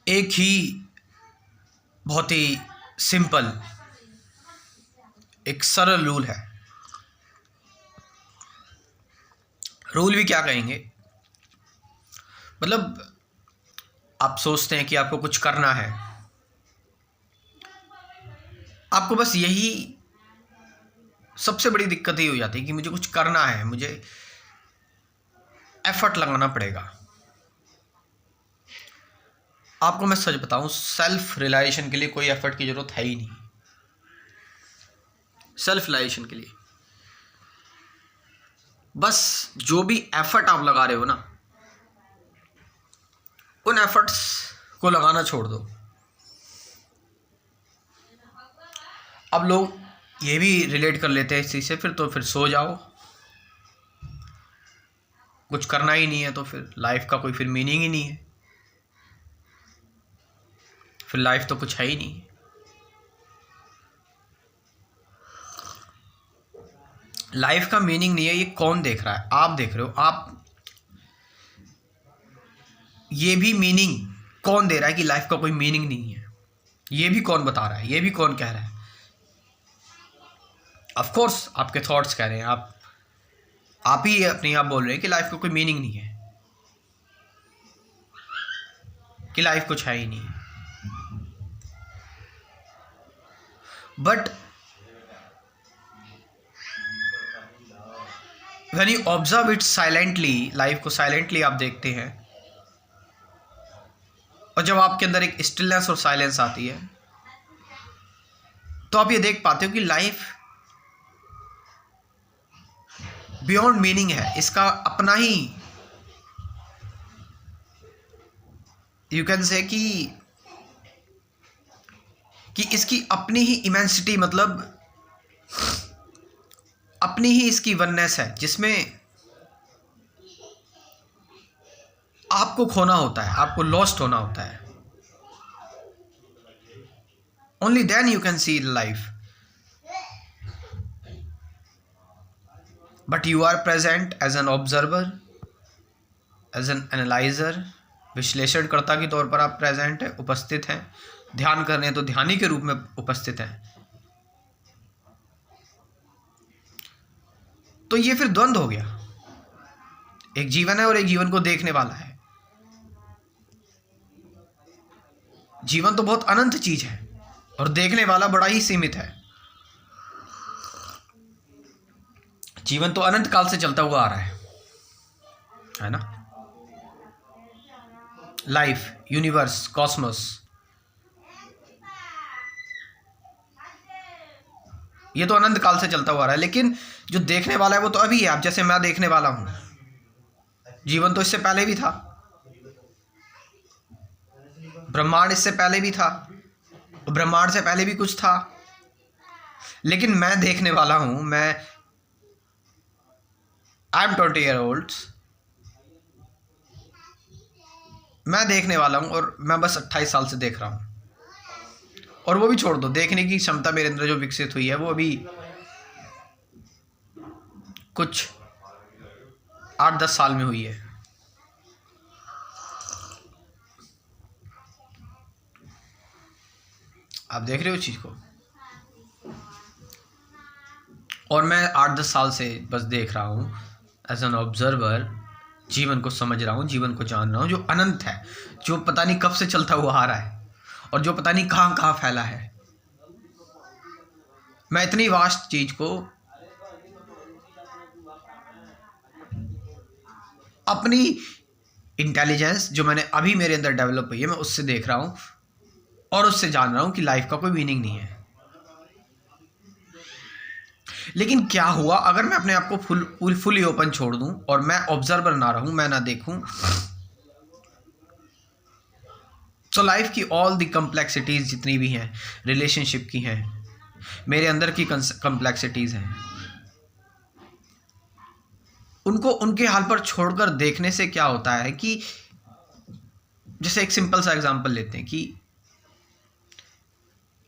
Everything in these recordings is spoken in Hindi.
एक ही बहुत ही सिंपल एक सरल रूल है। रूल भी क्या कहेंगे, मतलब आप सोचते हैं कि आपको कुछ करना है, आपको बस यही सबसे बड़ी दिक्कत ही हो जाती है कि मुझे कुछ करना है, मुझे एफर्ट लगाना पड़ेगा। आपको मैं सच बताऊं, सेल्फ रियलाइजेशन के लिए कोई एफर्ट की जरूरत है ही नहीं। सेल्फ रियलाइजेशन के लिए बस जो भी एफर्ट आप लगा रहे हो ना, उन एफर्ट्स को लगाना छोड़ दो। अब लोग ये भी रिलेट कर लेते हैं इस चीज़ से, फिर सो जाओ, कुछ करना ही नहीं है तो फिर लाइफ का कोई फिर मीनिंग ही नहीं है, फिर लाइफ तो कुछ है ही नहीं। लाइफ का मीनिंग नहीं है, ये कौन देख रहा है? आप देख रहे हो। आप ये भी मीनिंग कौन दे रहा है कि लाइफ का कोई मीनिंग नहीं है? ये भी कौन बता रहा है? ये भी कौन कह रहा है? ऑफ कोर्स आपके थॉट्स कह रहे हैं, आप ही अपने आप बोल रहे हैं कि लाइफ का कोई मीनिंग नहीं है, कि लाइफ कुछ है ही नहीं। But when you observe it silently, life को साइलेंटली आप देखते हैं, और जब आपके अंदर एक स्टिलनेस और साइलेंस आती है, तो आप ये देख पाते हो कि लाइफ बियॉन्ड मीनिंग है। इसका अपना ही, यू कैन से कि इसकी अपनी ही इमेंसिटी, मतलब अपनी ही इसकी वननेस है, जिसमें आपको खोना होता है, आपको लॉस्ट होना होता है। Only then you can see life. But you are present as an observer, as an analyser, विश्लेषणकर्ता के तौर पर आप प्रेजेंट है, उपस्थित हैं। ध्यान करने तो ध्यानी के रूप में उपस्थित हैं। तो ये फिर द्वंद्व हो गया। एक जीवन है और एक जीवन को देखने वाला है। जीवन तो बहुत अनंत चीज है और देखने वाला बड़ा ही सीमित है। जीवन तो अनंत काल से चलता हुआ आ रहा है ना? लाइफ, यूनिवर्स, कॉस्मोस, ये तो अनंत काल से चलता हुआ आ रहा है। लेकिन जो देखने वाला है वो तो अभी है। आप जैसे मैं देखने वाला हूं, जीवन तो इससे पहले भी था, ब्रह्मांड इससे पहले भी था, ब्रह्मांड से पहले भी कुछ था। लेकिन मैं देखने वाला हूं। आई एम 20 ईयर ओल्ड, मैं देखने वाला हूं और मैं बस 28 साल से देख रहा हूं। और वो भी छोड़ दो, देखने की क्षमता मेरे अंदर जो विकसित हुई है वो अभी कुछ 8-10 साल में हुई है। आप देख रहे हो चीज को, और मैं 8-10 साल से बस देख रहा हूं एज एन ऑब्जर्वर। जीवन को समझ रहा हूं, जीवन को जान रहा हूं, जो अनंत है, जो पता नहीं कब से चलता हुआ आ रहा है और जो पता नहीं कहां कहां फैला है। मैं इतनी वास्ट चीज को अपनी इंटेलिजेंस जो मैंने अभी मेरे अंदर डेवलप हुई है, मैं उससे देख रहा हूं और उससे जान रहा हूं कि लाइफ का कोई मीनिंग नहीं है। लेकिन क्या हुआ अगर मैं अपने आप को फुली ओपन छोड़ दूं और मैं ऑब्जर्वर ना रहूं, मैं ना देखूं? तो लाइफ की ऑल द कम्प्लेक्सिटीज जितनी भी हैं, रिलेशनशिप की हैं, मेरे अंदर की कम्प्लेक्सिटीज हैं, उनको उनके हाल पर छोड़कर देखने से क्या होता है कि जैसे एक सिंपल सा एग्जांपल लेते हैं कि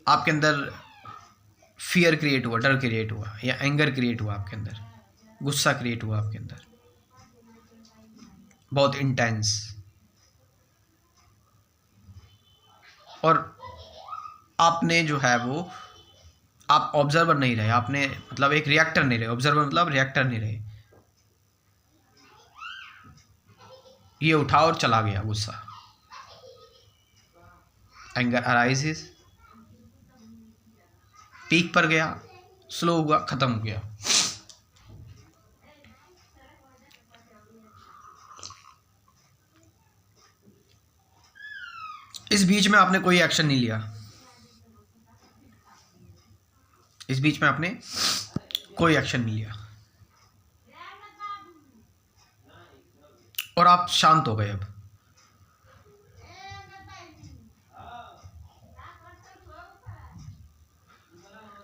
आपके अंदर फियर क्रिएट हुआ, डर क्रिएट हुआ, या एंगर क्रिएट हुआ, आपके अंदर गुस्सा क्रिएट हुआ, आपके अंदर बहुत इंटेंस। और आपने जो है वो, आप ऑब्जर्वर नहीं रहे, आपने मतलब एक रिएक्टर नहीं रहे, ऑब्जर्वर मतलब रिएक्टर नहीं रहे। ये उठा और चला गया गुस्सा, एंगर अराइजेस, पीक पर गया, स्लो हुआ, खत्म हो गया। इस बीच में आपने कोई एक्शन नहीं लिया, इस बीच में आपने कोई एक्शन नहीं लिया और आप शांत हो गए। अब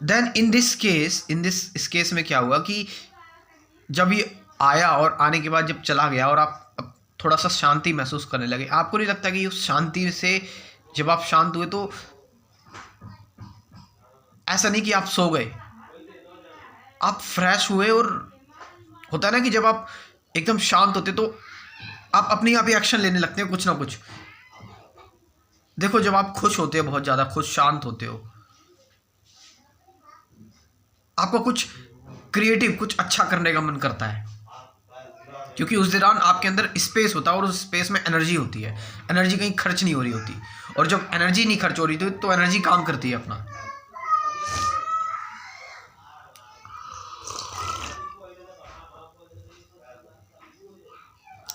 देन इन दिस केस में क्या हुआ कि जब ये आया और आने के बाद जब चला गया और आप अब थोड़ा सा शांति महसूस करने लगे, आपको नहीं लगता कि उस शांति से जब आप शांत हुए तो ऐसा नहीं कि आप सो गए, आप फ्रेश हुए। और होता है ना कि जब आप एकदम शांत होते तो आप अपने आप ही एक्शन लेने लगते हैं कुछ ना कुछ। देखो जब आप खुश होते हो, बहुत ज़्यादा खुश, शांत होते हो, आपको कुछ क्रिएटिव, कुछ अच्छा करने का मन करता है, क्योंकि उस दौरान आपके अंदर स्पेस होता है और उस स्पेस में एनर्जी होती है, एनर्जी कहीं खर्च नहीं हो रही होती। और जब एनर्जी नहीं खर्च हो रही थी तो एनर्जी काम करती है अपना।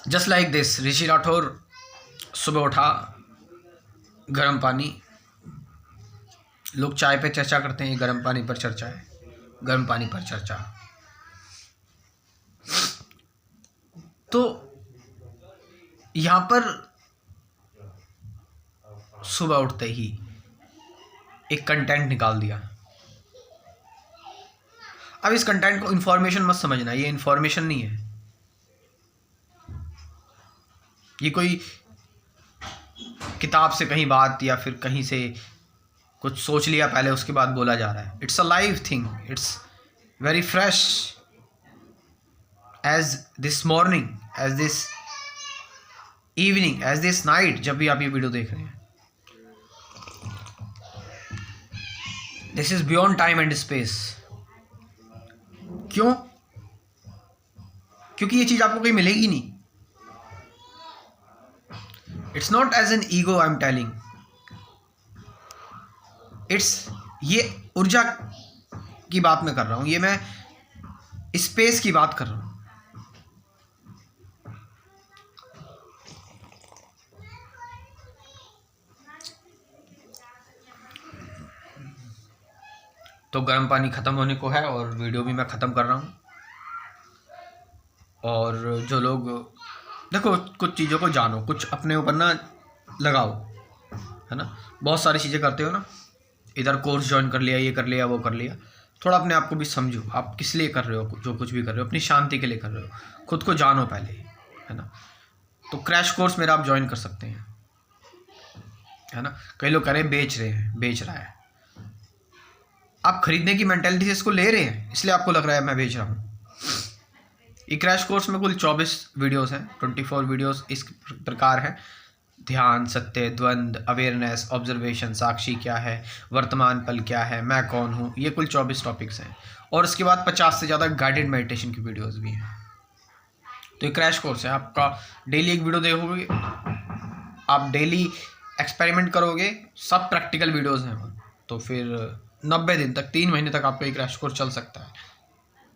जस्ट लाइक दिस, ऋषि राठौर सुबह उठा, गर्म पानी, लोग चाय पे चर्चा करते हैं, गर्म पानी पर चर्चा है, गर्म पानी पर चर्चा। तो यहां पर सुबह उठते ही एक कंटेंट निकाल दिया। अब इस कंटेंट को इंफॉर्मेशन मत समझना, ये इंफॉर्मेशन नहीं है, ये कोई किताब से कहीं बात या फिर कहीं से कुछ सोच लिया पहले उसके बाद बोला जा रहा है। It's a live thing, it's very fresh as this morning, as this evening, as this night, जब भी आप ये वीडियो देख रहे हैं। This is beyond time and space. क्यों? क्योंकि ये चीज आपको कहीं मिलेगी नहीं। It's not as an ego I am telling, it's, ये ऊर्जा की बात मैं कर रहा हूं, ये मैं स्पेस की बात कर रहा हूं। तो गर्म पानी ख़त्म होने को है और वीडियो भी मैं ख़त्म कर रहा हूँ। और जो लोग, देखो कुछ चीज़ों को जानो, कुछ अपने ऊपर ना लगाओ, है ना। बहुत सारी चीज़ें करते हो ना, इधर कोर्स ज्वाइन कर लिया, ये कर लिया, वो कर लिया। थोड़ा अपने आप को भी समझो, आप किस लिए कर रहे हो, जो कुछ भी कर रहे हो अपनी शांति के लिए कर रहे हो, खुद को जानो पहले, है ना। तो क्रैश कोर्स मेरा आप ज्वाइन कर सकते हैं, है ना। कई लोग कह रहे हैं बेच रहे हैं, बेच रहा है, आप खरीदने की मेंटालिटी से इसको ले रहे हैं, इसलिए आपको लग रहा है मैं बेच रहा हूँ। ये क्रैश कोर्स में कुल 24 वीडियोस हैं, 24 वीडियोस इस प्रकार हैं: ध्यान, सत्य, द्वंद्व, अवेयरनेस, ऑब्जर्वेशन, साक्षी क्या है, वर्तमान पल क्या है, मैं कौन हूँ। ये कुल 24 टॉपिक्स हैं और इसके बाद 50 से ज़्यादा गाइडेड मेडिटेशन की वीडियोस भी हैं। तो ये क्रैश कोर्स है, आपका डेली एक वीडियो देखोगे, आप डेली एक्सपेरिमेंट करोगे, सब प्रैक्टिकल वीडियोज़ हैं। तो फिर 90 दिन तक, 3 महीने तक आपका एक क्रैश कोर्स चल सकता है।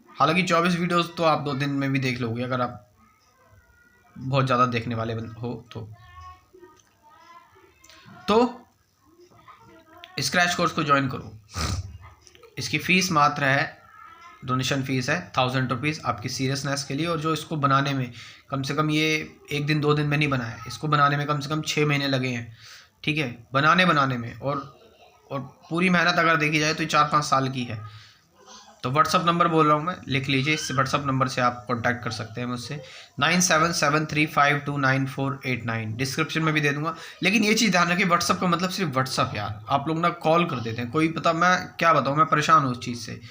हालांकि 24 वीडियोस तो आप 2 दिन में भी देख लोगे, अगर आप बहुत ज़्यादा देखने वाले हो तो इस क्रैश कोर्स को ज्वाइन करो। इसकी फ़ीस मात्र है, डोनेशन फ़ीस है 1000 रुपीज़ आपकी सीरियसनेस के लिए। और जो इसको बनाने में कम से कम, ये 1 दिन 2 दिन में नहीं बना है, इसको बनाने में कम से कम 6 महीने लगे हैं, ठीक है, बनाने में। और पूरी मेहनत अगर देखी जाए तो ये 4-5 साल की है। तो व्हाट्सअप नंबर बोल रहा हूँ मैं, लिख लीजिए, इस व्हाट्सअप नंबर से आप कांटेक्ट कर सकते हैं मुझसे, 9773529489, डिस्क्रिप्शन में भी दे दूंगा। लेकिन ये चीज़ ध्यान रखिए, व्हाट्सअप का मतलब सिर्फ व्हाट्सअप यार, आप लोग ना कॉल कर देते हैं, कोई पता, मैं क्या बताऊँ, मैं परेशान हूँ उस चीज़ से।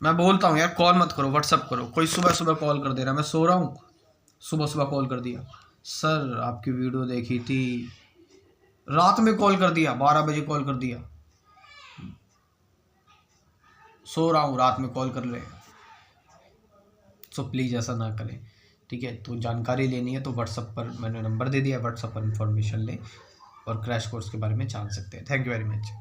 मैं बोलता हूँ यार कॉल मत करो, व्हाट्सअप करो। कोई सुबह सुबह कॉल कर दे रहा है, मैं सो रहा हूँ, सुबह सुबह कॉल कर दिया, सर आपकी वीडियो देखी थी, रात में कॉल कर दिया, 12 बजे कॉल कर दिया, सो रहा हूँ रात में कॉल कर रहे हैं। सो प्लीज़ ऐसा ना करें, ठीक है। तो जानकारी लेनी है तो व्हाट्सअप पर मैंने नंबर दे दिया, व्हाट्सअप पर इन्फॉर्मेशन लें और क्रैश कोर्स के बारे में जान सकते हैं। Thank you very much.